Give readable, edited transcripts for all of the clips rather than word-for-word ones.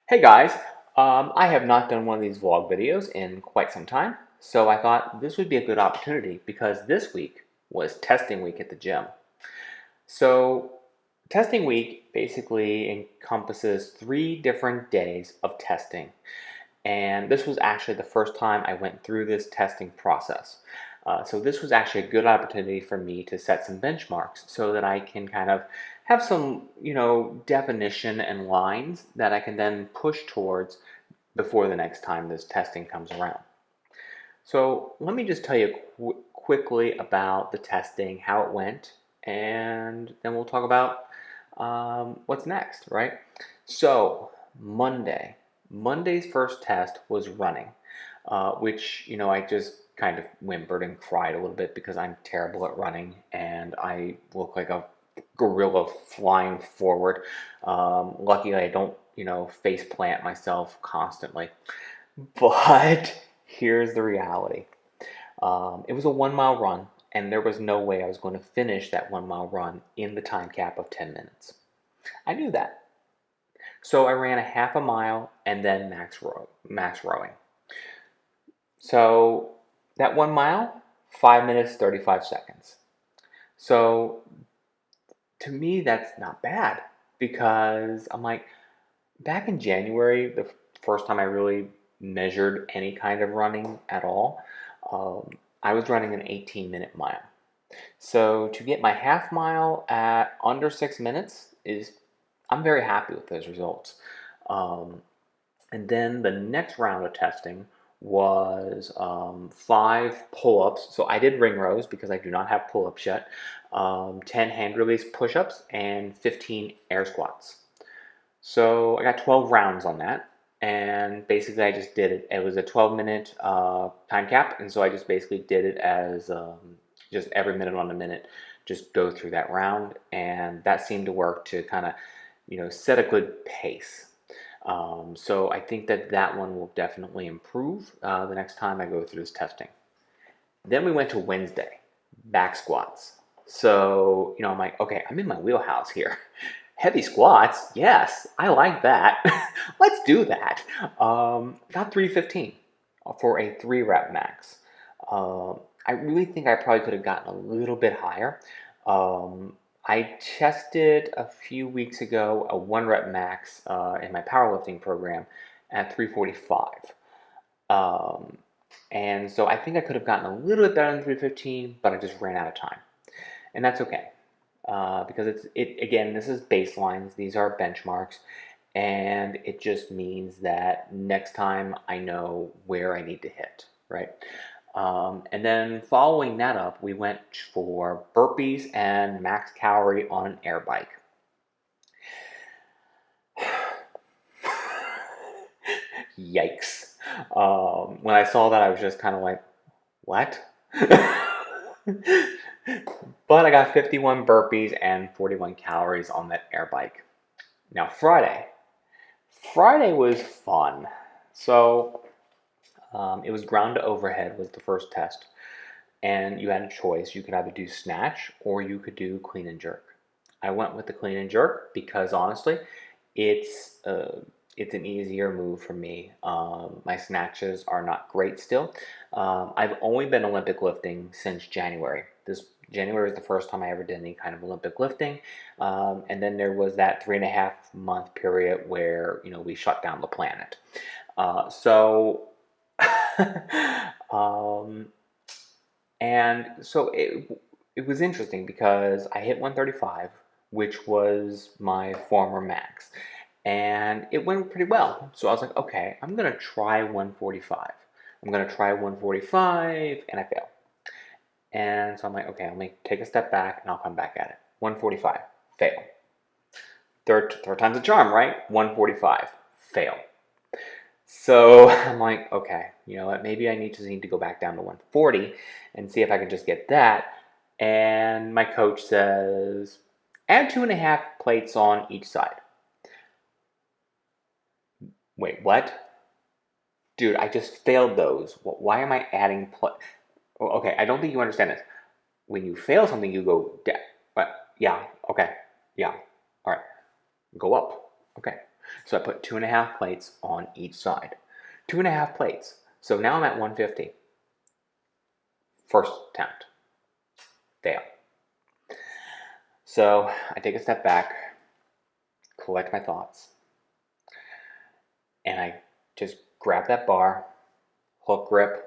Hey guys, I have not done one of these vlog videos in quite some time, so I thought this would be a good opportunity because this week was testing week at the gym. So, testing week basically encompasses 3 different days of testing, and this was actually the first time I went through this testing process. So this was actually a good opportunity for me to set some benchmarks so that I can kind of have some, definition and lines that I can then push towards before the next time this testing comes around. So let me just tell you quickly about the testing, how it went, and then we'll talk about what's next, right? So Monday's first test was running, which, I just kind of whimpered and cried a little bit because I'm terrible at running and I look like a gorilla flying forward. Luckily, I don't, face plant myself constantly. But here's the reality. It was a 1 mile run, and there was no way I was going to finish that 1 mile run in the time cap of 10 minutes. I knew that. So I ran a half a mile and then max rowing. So that 1 mile, 5 minutes, 35 seconds. So to me, that's not bad because I'm like, back in January, the first time I really measured any kind of running at all, I was running an 18-minute mile. So to get my half mile at under 6 minutes I'm very happy with those results. Um, and then the next round of testing was 5 pull-ups. So I did ring rows because I do not have pull-ups yet. 10 hand release push-ups and 15 air squats. So I got 12 rounds on that, and basically I just did it. It was a 12-minute time cap, and so I just basically did it as just every minute on a minute, just go through that round, and that seemed to work to kind of, set a good pace. So I think that one will definitely improve the next time I go through this testing. Then we went to Wednesday, back squats. So, I'm like, okay, I'm in my wheelhouse here. Heavy squats, yes, I like that. Let's do that. Got 315 for a 3 rep max. I really think I probably could have gotten a little bit higher. I tested a few weeks ago a 1 rep max in my powerlifting program at 345. Um, and so I think I could have gotten a little bit better than 315, but I just ran out of time. And that's okay. Because it again, this is baselines, these are benchmarks, and it just means that next time I know where I need to hit, right? And then following that up, we went for burpees and max calorie on an air bike. Yikes. When I saw that, I was just kind of like, what? But I got 51 burpees and 41 calories on that air bike. Now, Friday was fun. So it was ground to overhead was the first test. And you had a choice. You could either do snatch or you could do clean and jerk. I went with the clean and jerk because honestly, it's uh, it's an easier move for me. My snatches are not great still. I've only been Olympic lifting since January. This January was the first time I ever did any kind of Olympic lifting, and then there was that 3.5 month period where we shut down the planet. So, um, and so it was interesting because I hit 135, which was my former max, and it went pretty well. So I was like, okay, I'm gonna try 145. I'm gonna try 145, and I fail. And so I'm like, okay, let me take a step back and I'll come back at it. 145, fail. Third time's a charm, right? 145, fail. So I'm like, okay, you know what? Maybe I need to go back down to 140 and see if I can just get that. And my coach says, add 2.5 plates on each side. Wait, what? Dude, I just failed those. Why am I adding Okay, I don't think you understand this. When you fail something, you go, yeah, okay, yeah, all right, go up. Okay. So I put 2.5 plates on each side. 2.5 plates. So now I'm at 150. First attempt. Fail. So I take a step back, collect my thoughts, and I just grab that bar, hook grip,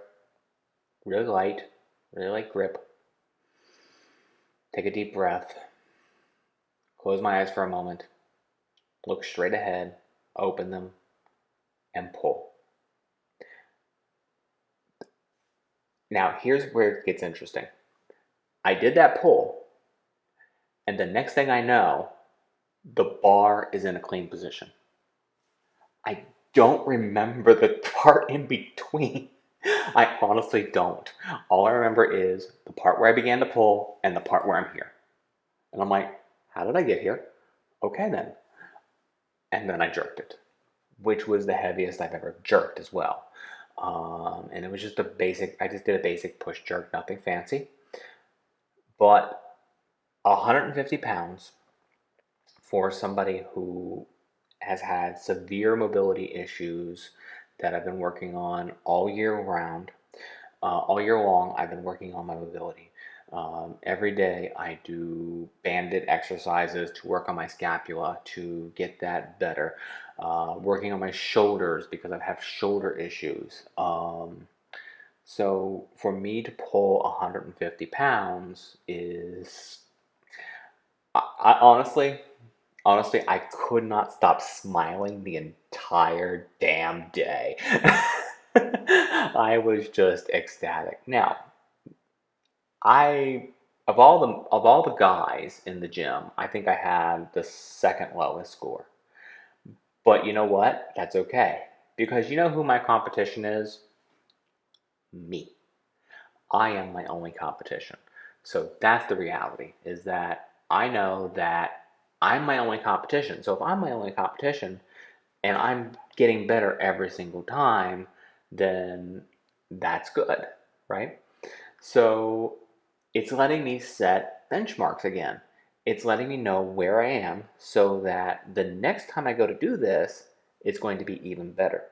really light grip. Take a deep breath, close my eyes for a moment, look straight ahead, open them, and pull. Now, here's where it gets interesting. I did that pull, and the next thing I know, the bar is in a clean position. I don't remember the part in between. I honestly don't. All I remember is the part where I began to pull and the part where I'm here. And I'm like, how did I get here? Okay then. And then I jerked it, which was the heaviest I've ever jerked as well. And it was just I just did a basic push jerk, nothing fancy. But 150 pounds for somebody who has had severe mobility issues that I've been working on all year round. All year long, I've been working on my mobility. Every day, I do banded exercises to work on my scapula to get that better. Working on my shoulders because I have shoulder issues. So for me to pull 150 pounds is, I honestly, I could not stop smiling the entire damn day. I was just ecstatic. Now, I of all the guys in the gym, I think I had the second lowest score. But you know what? That's okay. Because you know who my competition is? Me. I am my only competition. So that's the reality, is that I know that I'm my only competition. So if I'm my only competition and I'm getting better every single time, then that's good, right? So it's letting me set benchmarks again. It's letting me know where I am so that the next time I go to do this, it's going to be even better.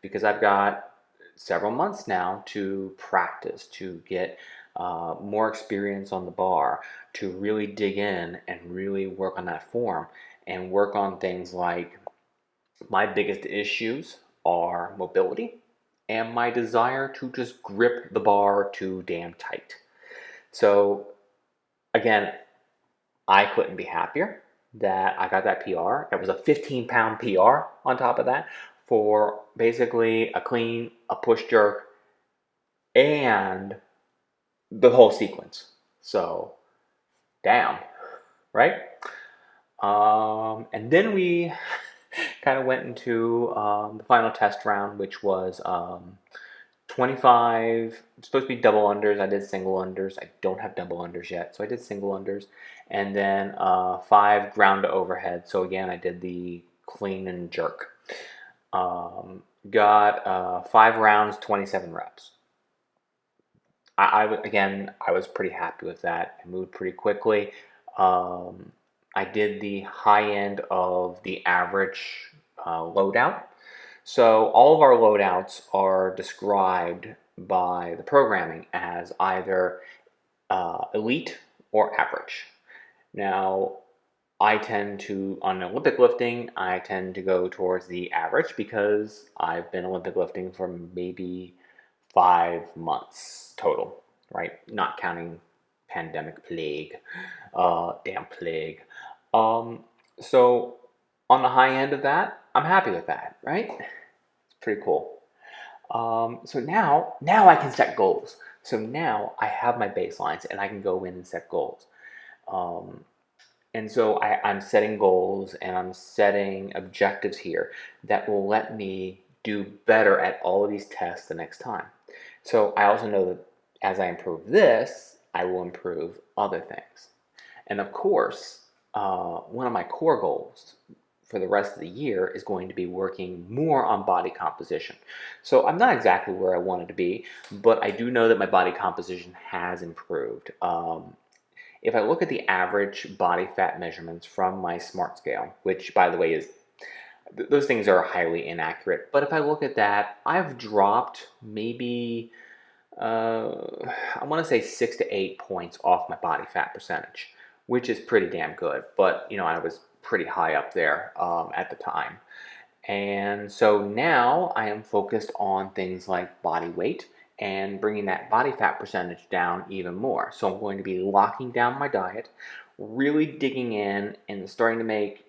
Because I've got several months now to practice, to get more experience on the bar, to really dig in and really work on that form and work on things like my biggest issues are mobility and my desire to just grip the bar too damn tight. So, again, I couldn't be happier that I got that PR. That was a 15-pound PR on top of that for basically a clean, a push jerk, and the whole sequence. So, damn, right? And then we kind of went into the final test round, which was 25, supposed to be double unders. I did single unders. I don't have double unders yet, so I did single unders. And then 5 ground to overhead. So again, I did the clean and jerk. Got 5 rounds, 27 reps. I was pretty happy with that. I moved pretty quickly. I did the high end of the average loadout. So all of our loadouts are described by the programming as either elite or average. Now, on Olympic lifting, I tend to go towards the average because I've been Olympic lifting for maybe 5 months total, right? Not counting pandemic plague, damn plague. So on the high end of that, I'm happy with that, right? It's pretty cool. So now I can set goals. So now I have my baselines and I can go in and set goals. Um, and so I'm setting goals and I'm setting objectives here that will let me do better at all of these tests the next time. So I also know that as I improve this, I will improve other things. And of course, one of my core goals for the rest of the year is going to be working more on body composition. So I'm not exactly where I wanted to be, but I do know that my body composition has improved. If I look at the average body fat measurements from my smart scale, which by the way is those things are highly inaccurate. But if I look at that, I've dropped maybe I want to say 6 to 8 points off my body fat percentage, which is pretty damn good. But I was pretty high up there at the time. And so now I am focused on things like body weight and bringing that body fat percentage down even more. So I'm going to be locking down my diet, really digging in and starting to make,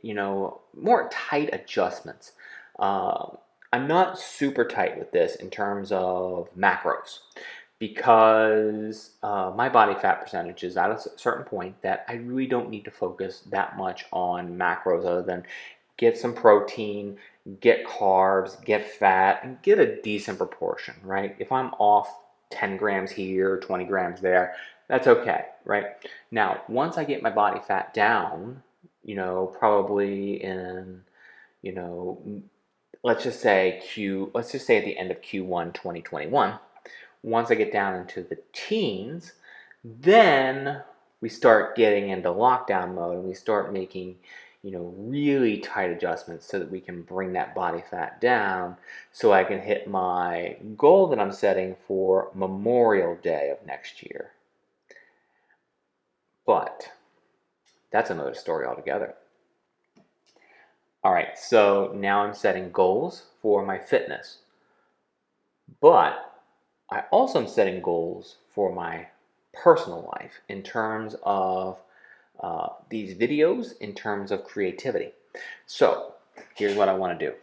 more tight adjustments. I'm not super tight with this in terms of macros because my body fat percentage is at a certain point that I really don't need to focus that much on macros other than get some protein, get carbs, get fat, and get a decent proportion, right? If I'm off 10 grams here, 20 grams there, that's okay, right? Now, once I get my body fat down, probably in, you know, let's just say at the end of Q1 2021, once I get down into the teens, then we start getting into lockdown mode and we start making, really tight adjustments so that we can bring that body fat down so I can hit my goal that I'm setting for Memorial Day of next year. But that's another story altogether. All right, so now I'm setting goals for my fitness. But I also am setting goals for my personal life in terms of these videos, in terms of creativity. So here's what I want to do.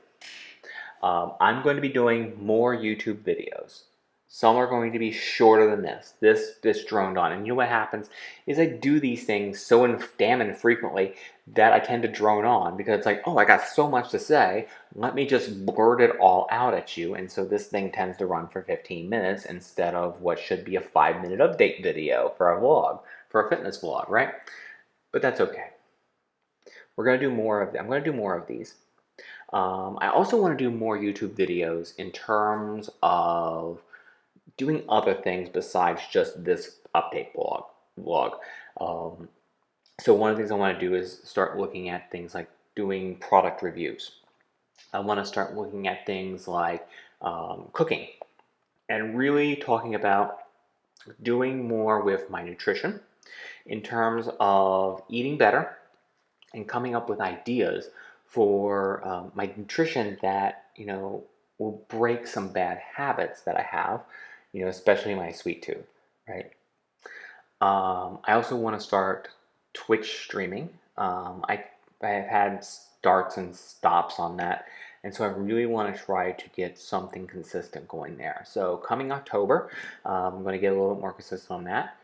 I'm going to be doing more YouTube videos. Some are going to be shorter than this. This droned on. And you know what happens is I do these things so damn infrequently that I tend to drone on because it's like, oh, I got so much to say. Let me just blurt it all out at you. And so this thing tends to run for 15 minutes instead of what should be a 5-minute update video for a vlog, for a fitness vlog, right? But that's okay. I'm going to do more of these. I also want to do more YouTube videos in terms of doing other things besides just this update vlog. So one of the things I want to do is start looking at things like doing product reviews. I want to start looking at things like cooking and really talking about doing more with my nutrition in terms of eating better and coming up with ideas for my nutrition that will break some bad habits that I have, especially my sweet tooth, right? I also want to start Twitch streaming. I have had starts and stops on that, and so I really want to try to get something consistent going there. So coming October, I'm going to get a little bit more consistent on that.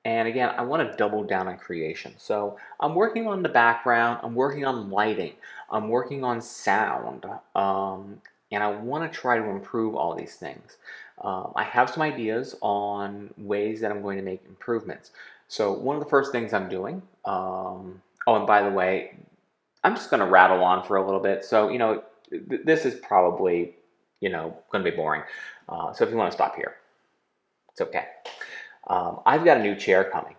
And again, I want to double down on creation. So I'm working on the background, I'm working on lighting, I'm working on sound, and I want to try to improve all these things. I have some ideas on ways that I'm going to make improvements. So one of the first things I'm doing, oh, and by the way, I'm just going to rattle on for a little bit. So, this is probably, going to be boring. So if you want to stop here, it's okay. I've got a new chair coming,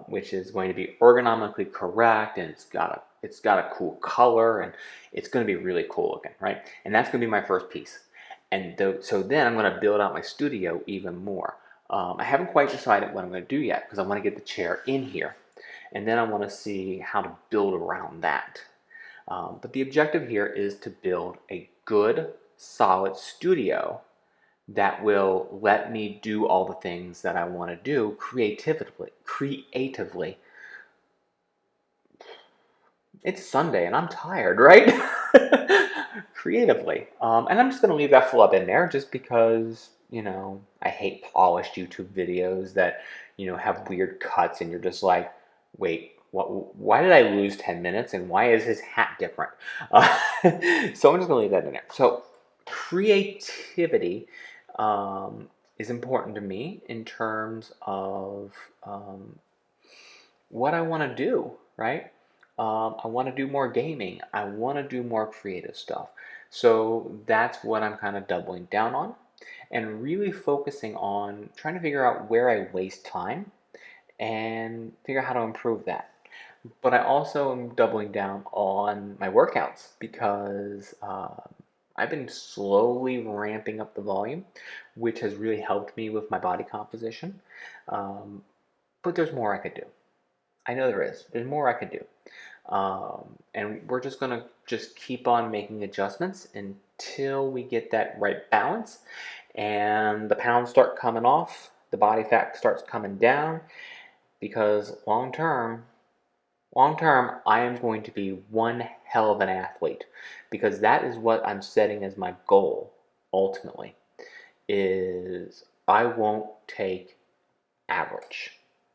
which is going to be ergonomically correct, and it's got a cool color, and it's going to be really cool looking, right? And that's going to be my first piece. And so then I'm going to build out my studio even more. I haven't quite decided what I'm going to do yet because I want to get the chair in here, and then I want to see how to build around that. But the objective here is to build a good, solid studio that will let me do all the things that I want to do creatively. It's Sunday and I'm tired, right? Creatively. And I'm just going to leave that flub in there just because, I hate polished YouTube videos that, have weird cuts and you're just like, wait, why did I lose 10 minutes and why is his hat different? So I'm just going to leave that in there. So creativity is important to me in terms of what I want to do, right? I want to do more gaming. I want to do more creative stuff. So that's what I'm kind of doubling down on and really focusing on trying to figure out where I waste time and figure out how to improve that. But I also am doubling down on my workouts because I've been slowly ramping up the volume, which has really helped me with my body composition. Um, but there's more I could do. I know there is. There's more I could do. And we're just going to just keep on making adjustments until we get that right balance and the pounds start coming off, the body fat starts coming down, because long term, I am going to be one hell of an athlete, because that is what I'm setting as my goal ultimately. Is I won't take average.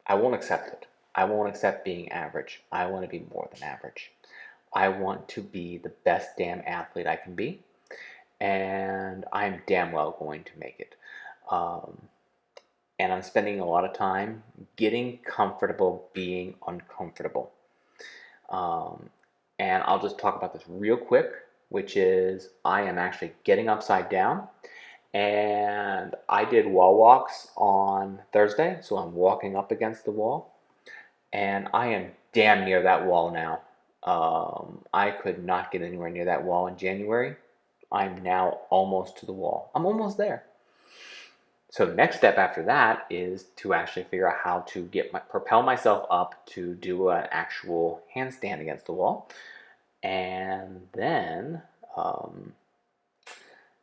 I won't accept it. I won't accept being average. I want to be more than average. I want to be the best damn athlete I can be, and I'm damn well going to make it. Um, and I'm spending a lot of time getting comfortable being uncomfortable. Um, and I'll just talk about this real quick, which is I am actually getting upside down. And I did wall walks on Thursday, so I'm walking up against the wall. And I am damn near that wall now. I could not get anywhere near that wall in January. I'm now almost to the wall. I'm almost there. So the next step after that is to actually figure out how to propel myself up to do an actual handstand against the wall. And then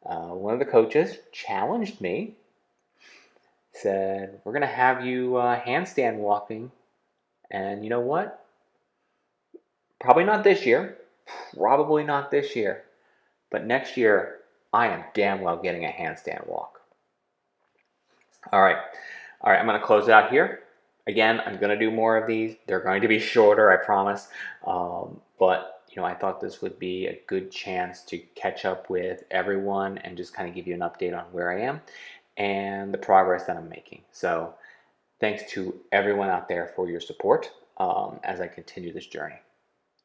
one of the coaches challenged me, said, "We're going to have you handstand walking." And you know what? Probably not this year. Probably not this year. But next year, I am damn well getting a handstand walk. All right. All right, I'm going to close it out here. Again, I'm going to do more of these. They're going to be shorter, I promise. But I thought this would be a good chance to catch up with everyone and just kind of give you an update on where I am and the progress that I'm making. So thanks to everyone out there for your support as I continue this journey.